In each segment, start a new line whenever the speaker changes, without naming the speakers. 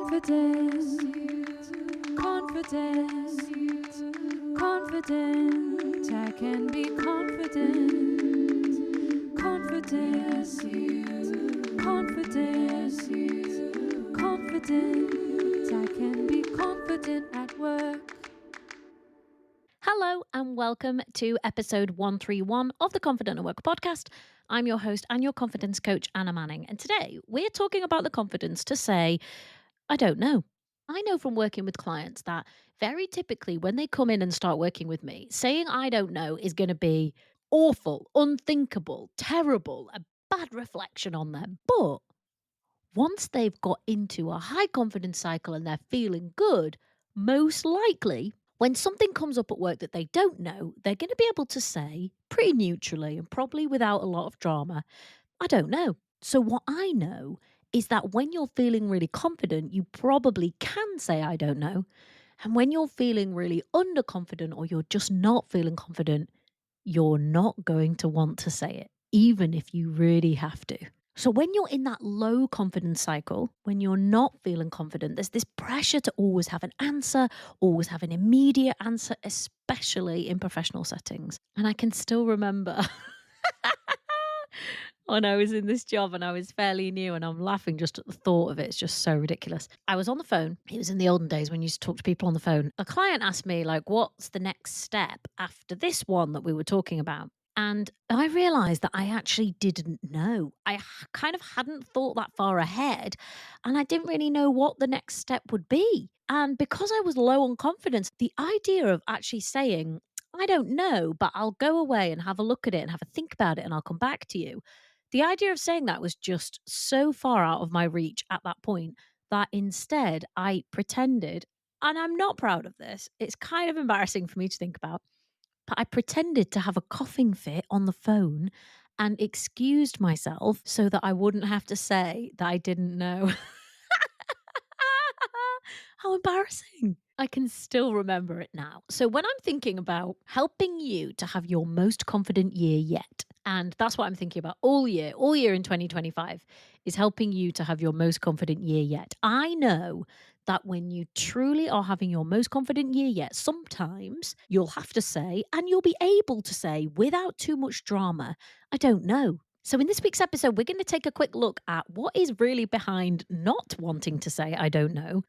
Confident, confident, confident. I can be confident, confident, confident, confident. I can be confident at work.
Hello and welcome to episode 131 of the Confident at Work podcast. I'm your host and your confidence coach, Anna Manning. And today we're talking about the confidence to say, I don't know. I know from working with clients that very typically when they come in and start working with me, saying I don't know is going to be awful, unthinkable, terrible, a bad reflection on them. But once they've got into a high confidence cycle and they're feeling good, most likely when something comes up at work that they don't know, they're going to be able to say pretty neutrally and probably without a lot of drama, I don't know. So, what I know is that when you're feeling really confident, you probably can say, I don't know. And when you're feeling really underconfident or you're just not feeling confident, you're not going to want to say it, even if you really have to. So, when you're in that low confidence cycle, when you're not feeling confident, there's this pressure to always have an answer, always have an immediate answer, especially in professional settings. And I can still remember when I was in this job and I was fairly new, and I'm laughing just at the thought of it. It's just so ridiculous. I was on the phone. It was in the olden days when you used to talk to people on the phone. A client asked me, like, what's the next step after this one that we were talking about? And I realized that I actually didn't know. Kind of hadn't thought that far ahead, and I didn't really know what the next step would be. And because I was low on confidence, the idea of actually saying, I don't know, but I'll go away and have a look at it and have a think about it and I'll come back to you. The idea of saying that was just so far out of my reach at that point that instead I pretended, and I'm not proud of this, it's kind of embarrassing for me to think about, but I pretended to have a coughing fit on the phone and excused myself so that I wouldn't have to say that I didn't know. How embarrassing. I can still remember it now. So, when I'm thinking about helping you to have your most confident year yet, and that's what I'm thinking about all year in 2025, is helping you to have your most confident year yet. I know that when you truly are having your most confident year yet, sometimes you'll have to say, and you'll be able to say without too much drama, I don't know. So, in this week's episode, we're going to take a quick look at what is really behind not wanting to say, I don't know.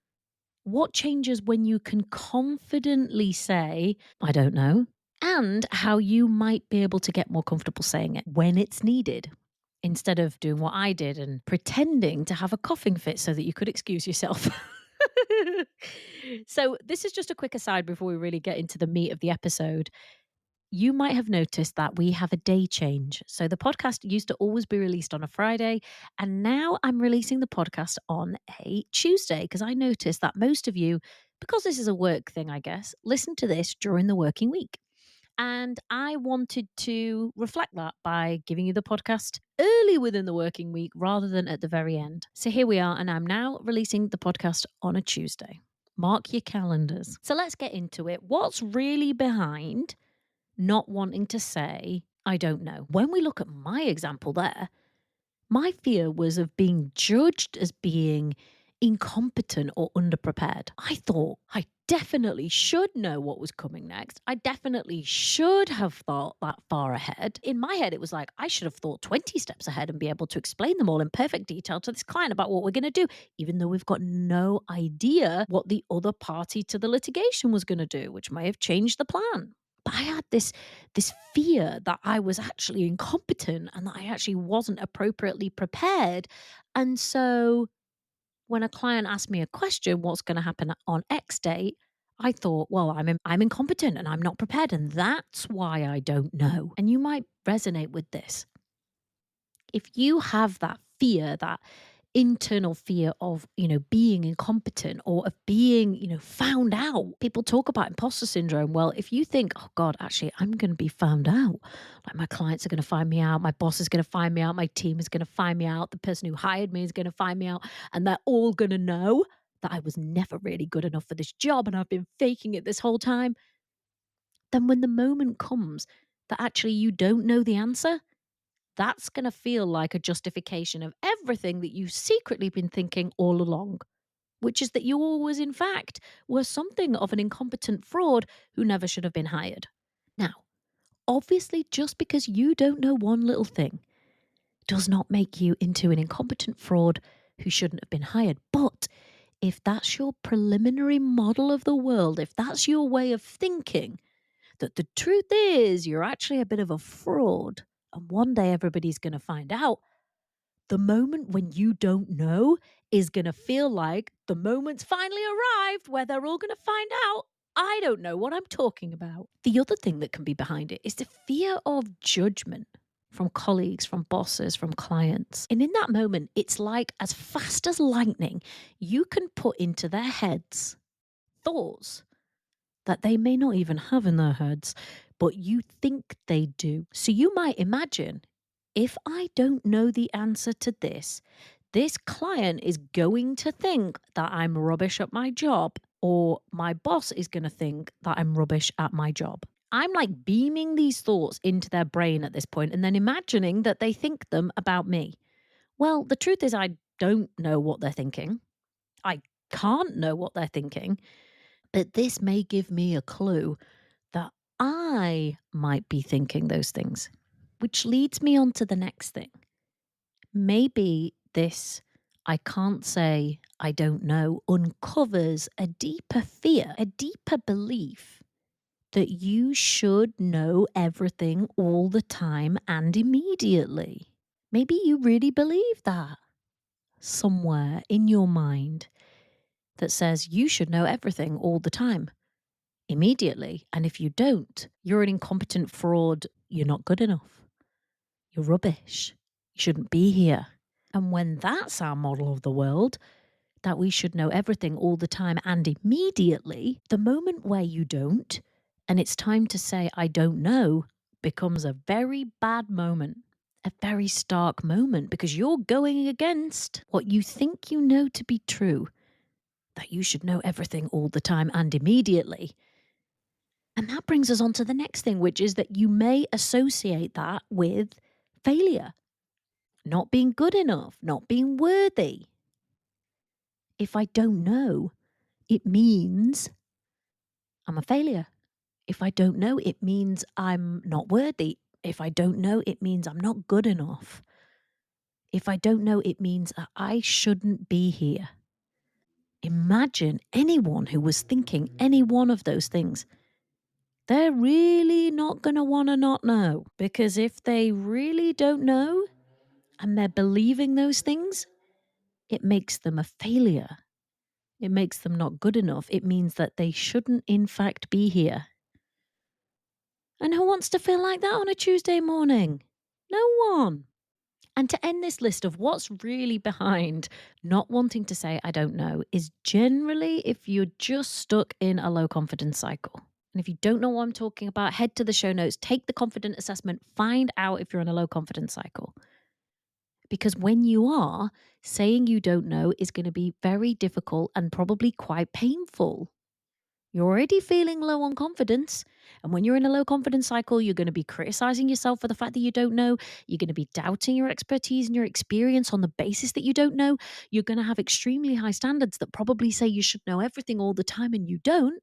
What changes when you can confidently say, I don't know, and how you might be able to get more comfortable saying it when it's needed instead of doing what I did and pretending to have a coughing fit so that you could excuse yourself. So, this is just a quick aside before we really get into the meat of the episode. You might have noticed that we have a day change. So the podcast used to always be released on a Friday, and now I'm releasing the podcast on a Tuesday because I noticed that most of you, because this is a work thing, I guess, listen to this during the working week. And I wanted to reflect that by giving you the podcast early within the working week rather than at the very end. So here we are, and I'm now releasing the podcast on a Tuesday. Mark your calendars. So let's get into it. What's really behind not wanting to say, I don't know? When we look at my example there, my fear was of being judged as being incompetent or underprepared. I thought I definitely should know what was coming next. I definitely should have thought that far ahead. In my head, it was like, I should have thought 20 steps ahead and be able to explain them all in perfect detail to this client about what we're going to do, even though we've got no idea what the other party to the litigation was going to do, which may have changed the plan. But I had this fear that I was actually incompetent and that I actually wasn't appropriately prepared. And so when a client asked me a question, what's going to happen on X date? I thought, well, I'm incompetent and I'm not prepared. And that's why I don't know. And you might resonate with this. If you have that fear, that internal fear of, being incompetent or of being, found out. People talk about imposter syndrome. Well, if you think, oh God, actually, I'm going to be found out. Like my clients are going to find me out. My boss is going to find me out. My team is going to find me out. The person who hired me is going to find me out. And they're all going to know that I was never really good enough for this job and I've been faking it this whole time. Then when the moment comes that actually you don't know the answer, that's going to feel like a justification of everything that you've secretly been thinking all along. which is that you always, in fact, were something of an incompetent fraud who never should have been hired. Now, obviously, just because you don't know one little thing does not make you into an incompetent fraud who shouldn't have been hired. But if that's your preliminary model of the world, if that's your way of thinking, that the truth is you're actually a bit of a fraud, and one day everybody's going to find out, the moment when you don't know is going to feel like the moment's finally arrived where they're all going to find out I don't know what I'm talking about. The other thing that can be behind it is the fear of judgment from colleagues, from bosses, from clients. And in that moment, it's like as fast as lightning, you can put into their heads thoughts that they may not even have in their heads, but you think they do. So you might imagine, if I don't know the answer to this client is going to think that I'm rubbish at my job, or my boss is going to think that I'm rubbish at my job. I'm like beaming these thoughts into their brain at this point and then imagining that they think them about me. Well, the truth is, I don't know what they're thinking. I can't know what they're thinking, but this may give me a clue that I might be thinking those things, which leads me on to the next thing. Maybe this I can't say I don't know uncovers a deeper fear, a deeper belief that you should know everything all the time and immediately. Maybe you really believe that somewhere in your mind that says you should know everything all the time, immediately. And if you don't, you're an incompetent fraud. You're not good enough. You're rubbish. You shouldn't be here. And when that's our model of the world, that we should know everything all the time and immediately, the moment where you don't, and it's time to say, I don't know, becomes a very bad moment, a very stark moment, because you're going against what you think you know to be true, that you should know everything all the time and immediately. And that brings us on to the next thing, which is that you may associate that with failure, not being good enough, not being worthy. If I don't know, it means I'm a failure. If I don't know, it means I'm not worthy. If I don't know, it means I'm not good enough. If I don't know, it means that I shouldn't be here. Imagine anyone who was thinking any one of those things. They're really not going to want to not know, because if they really don't know and they're believing those things, it makes them a failure. It makes them not good enough. It means that they shouldn't, in fact, be here. And who wants to feel like that on a Tuesday morning? No one. And to end this list of what's really behind not wanting to say, I don't know, is generally if you're just stuck in a low confidence cycle. And if you don't know what I'm talking about, head to the show notes, take the confident assessment, find out if you're in a low confidence cycle. Because when you are, saying you don't know is going to be very difficult and probably quite painful. You're already feeling low on confidence. And when you're in a low confidence cycle, you're going to be criticizing yourself for the fact that you don't know. You're going to be doubting your expertise and your experience on the basis that you don't know. You're going to have extremely high standards that probably say you should know everything all the time and you don't.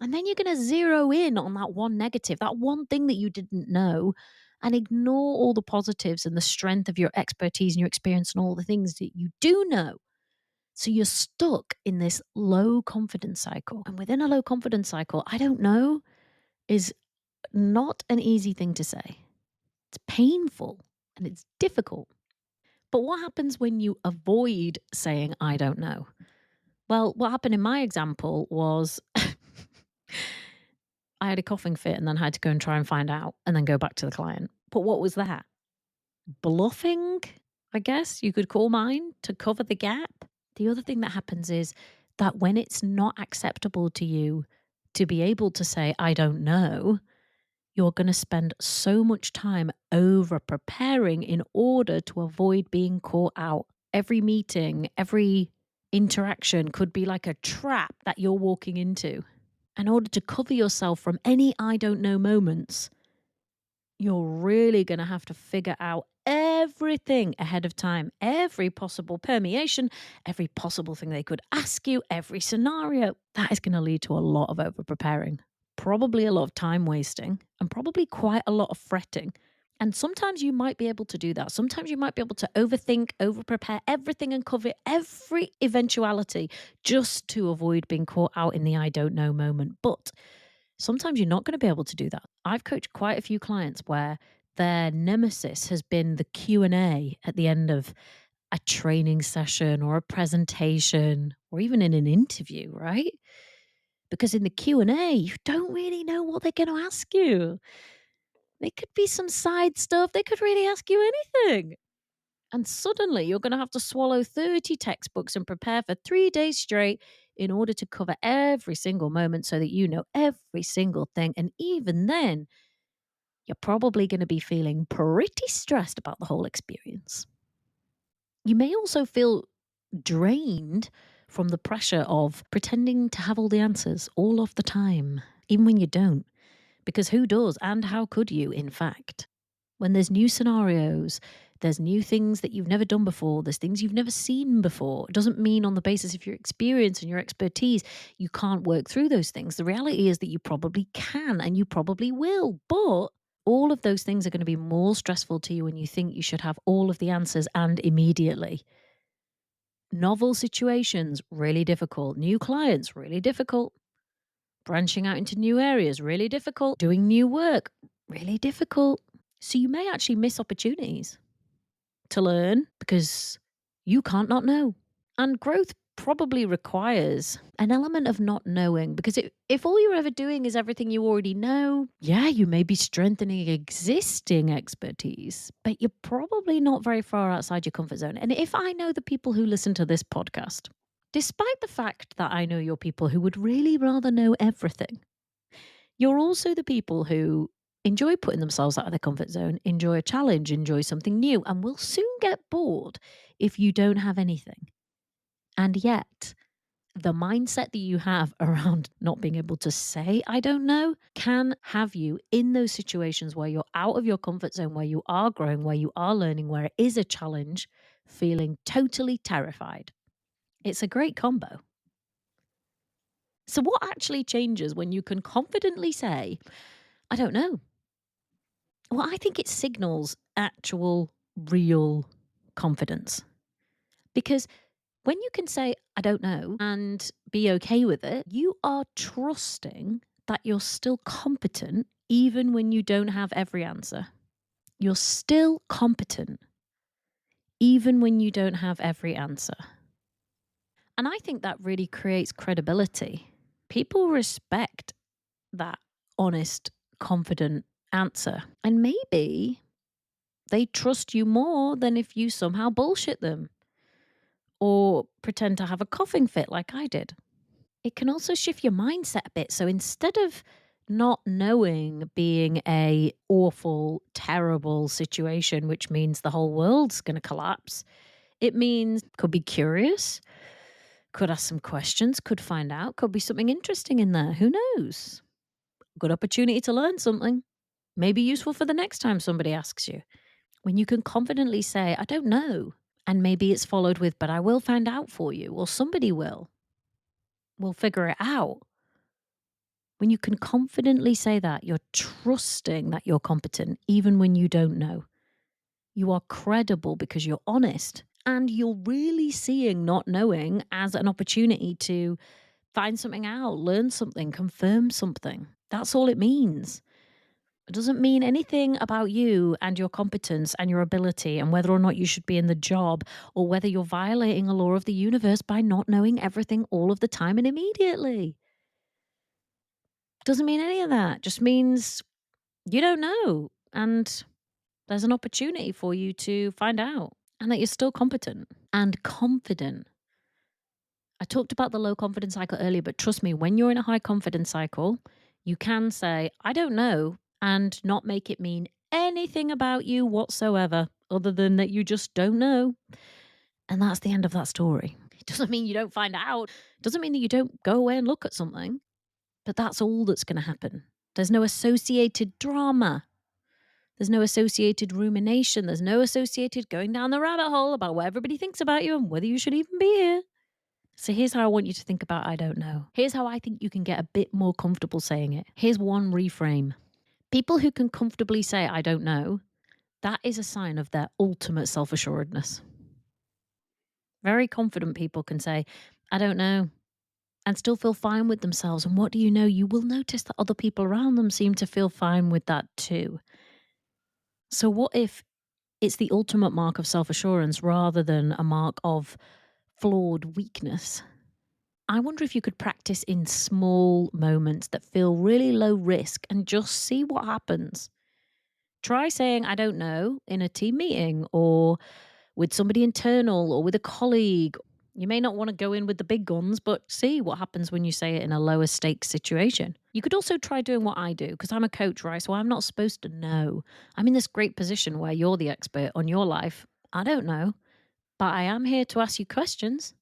And then you're going to zero in on that one negative, that one thing that you didn't know, and ignore all the positives and the strength of your expertise and your experience and all the things that you do know. So you're stuck in this low confidence cycle. And within a low confidence cycle, I don't know, is not an easy thing to say. It's painful and it's difficult. But what happens when you avoid saying, I don't know? Well, what happened in my example was I had a coughing fit and then had to go and try and find out and then go back to the client. But what was that? Bluffing, I guess you could call mine, to cover the gap. The other thing that happens is that when it's not acceptable to you to be able to say, I don't know, you're going to spend so much time over preparing in order to avoid being caught out. Every meeting, every interaction could be like a trap that you're walking into. In order to cover yourself from any I don't know moments, You're really going to have to figure out everything ahead of time, every possible permeation, every possible thing they could ask you, every scenario. That is going to lead to a lot of over preparing, probably a lot of time wasting, and probably quite a lot of fretting. And sometimes you might be able to do that. Sometimes you might be able to overthink, over prepare everything and cover every eventuality just to avoid being caught out in the I don't know moment. But sometimes you're not going to be able to do that. I've coached quite a few clients where their nemesis has been the Q&A at the end of a training session or a presentation or even in an interview, right? Because in the Q&A, you don't really know what they're going to ask you. They could be some side stuff. They could really ask you anything. And suddenly you're going to have to swallow 30 textbooks and prepare for 3 days straight in order to cover every single moment so that you know every single thing. And even then, you're probably going to be feeling pretty stressed about the whole experience. You may also feel drained from the pressure of pretending to have all the answers all of the time, even when you don't. Because who does? And how could you, in fact? When there's new scenarios, there's new things that you've never done before, there's things you've never seen before. It doesn't mean on the basis of your experience and your expertise, you can't work through those things. The reality is that you probably can and you probably will. But all of those things are going to be more stressful to you when you think you should have all of the answers and immediately. Novel situations, really difficult. New clients, really difficult. Branching out into new areas, really difficult. Doing new work, really difficult. So you may actually miss opportunities to learn because you can't not know. And growth probably requires an element of not knowing because if all you're ever doing is everything you already know, yeah, you may be strengthening existing expertise, but you're probably not very far outside your comfort zone. And if I know the people who listen to this podcast, despite the fact that I know you're people who would really rather know everything, you're also the people who enjoy putting themselves out of their comfort zone, enjoy a challenge, enjoy something new, and will soon get bored if you don't have anything. And yet, the mindset that you have around not being able to say, I don't know, can have you in those situations where you're out of your comfort zone, where you are growing, where you are learning, where it is a challenge, feeling totally terrified. It's a great combo. So, what actually changes when you can confidently say, I don't know? Well, I think it signals actual, real confidence. Because when you can say, I don't know, and be okay with it, you are trusting that you're still competent even when you don't have every answer. You're still competent even when you don't have every answer. And I think that really creates credibility. People respect that honest, confident answer. And maybe they trust you more than if you somehow bullshit them or pretend to have a coughing fit like I did. It can also shift your mindset a bit. So instead of not knowing being a awful, terrible situation, which means the whole world's going to collapse, it means could be curious, could ask some questions, could find out, could be something interesting in there. Who knows? Good opportunity to learn something. Maybe useful for the next time somebody asks you. When you can confidently say, I don't know. And maybe it's followed with, but I will find out for you, or somebody will. We'll figure it out. When you can confidently say that, you're trusting that you're competent, even when you don't know. You are credible because you're honest and you're really seeing not knowing as an opportunity to find something out, learn something, confirm something. That's all it means. It doesn't mean anything about you and your competence and your ability and whether or not you should be in the job or whether you're violating a law of the universe by not knowing everything all of the time and immediately. Doesn't mean any of that. Just means you don't know. And there's an opportunity for you to find out and that you're still competent and confident. I talked about the low confidence cycle earlier, but trust me, when you're in a high confidence cycle, you can say, I don't know, and not make it mean anything about you whatsoever, other than that you just don't know. And that's the end of that story. It doesn't mean you don't find out. It doesn't mean that you don't go away and look at something, but that's all that's going to happen. There's no associated drama. There's no associated rumination. There's no associated going down the rabbit hole about what everybody thinks about you and whether you should even be here. So here's how I want you to think about I don't know. Here's how I think you can get a bit more comfortable saying it. Here's one reframe. People who can comfortably say I don't know, that is a sign of their ultimate self-assuredness. Very confident people can say, I don't know, and still feel fine with themselves. And what do you know? You will notice that other people around them seem to feel fine with that too. So what if it's the ultimate mark of self-assurance rather than a mark of flawed weakness? I wonder if you could practice in small moments that feel really low risk and just see what happens. Try saying, I don't know, in a team meeting or with somebody internal or with a colleague. You may not want to go in with the big guns, but see what happens when you say it in a lower stakes situation. You could also try doing what I do, because I'm a coach, right? So I'm not supposed to know. I'm in this great position where you're the expert on your life. I don't know, but I am here to ask you questions.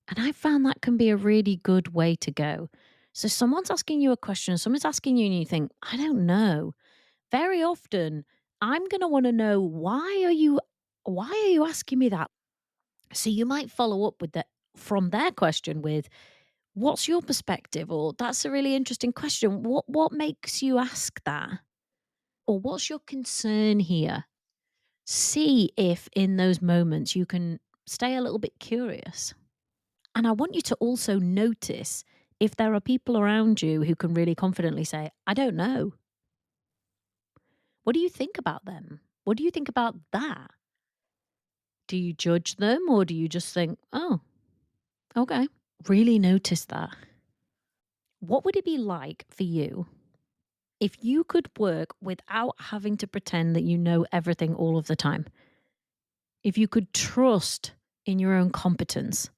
And I found that can be a really good way to go. So someone's asking you a question, someone's asking you and you think, I don't know. Very often, I'm going to want to know, why are you asking me that? So you might follow up with that from their question with, what's your perspective? Or that's a really interesting question. What makes you ask that? Or what's your concern here? See if in those moments you can stay a little bit curious. And I want you to also notice if there are people around you who can really confidently say, I don't know. What do you think about them? What do you think about that? Do you judge them or do you just think, oh, okay? Really notice that. What would it be like for you if you could work without having to pretend that you know everything all of the time? If you could trust in your own competence,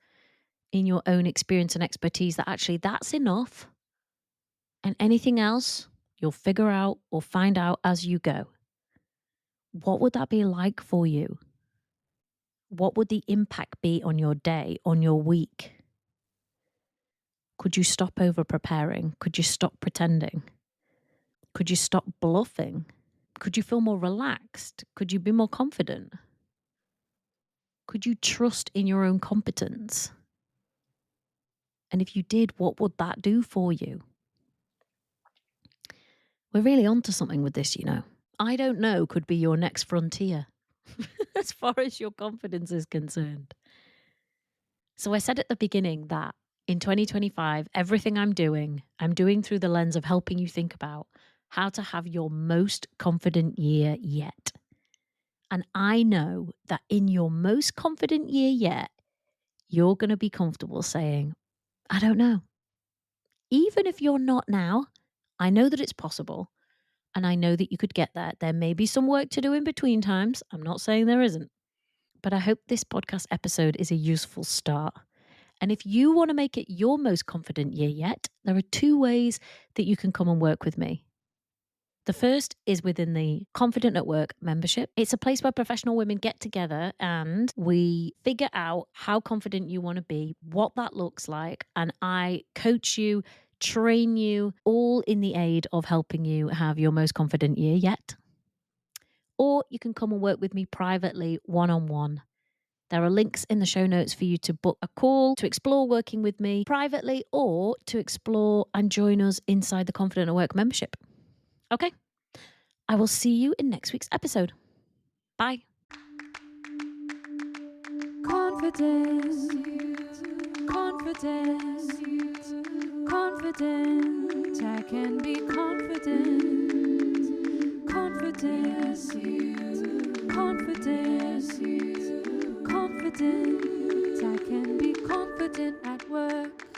in your own experience and expertise, that actually that's enough, and anything else you'll figure out or find out as you go. What would that be like for you? What would the impact be on your day, on your week? Could you stop over preparing? Could you stop pretending? Could you stop bluffing? Could you feel more relaxed? Could you be more confident? Could you trust in your own competence? And if you did, what would that do for you? We're really onto something with this, you know. I don't know could be your next frontier as far as your confidence is concerned. So I said at the beginning that in 2025, everything I'm doing through the lens of helping you think about how to have your most confident year yet. And I know that in your most confident year yet, you're going to be comfortable saying, I don't know. Even if you're not now, I know that it's possible. And I know that you could get there. There may be some work to do in between times. I'm not saying there isn't. But I hope this podcast episode is a useful start. And if you want to make it your most confident year yet, there are 2 ways that you can come and work with me. The first is within the Confident at Work membership. It's a place where professional women get together and we figure out how confident you want to be, what that looks like, and I coach you, train you, all in the aid of helping you have your most confident year yet. Or you can come and work with me privately, one-on-one. There are links in the show notes for you to book a call, to explore working with me privately, or to explore and join us inside the Confident at Work membership. Okay? I will see you in next week's episode. Bye.
Confidence, confidence, confident. I can be confident. Confidence, confidence, confident. I can be confident at work.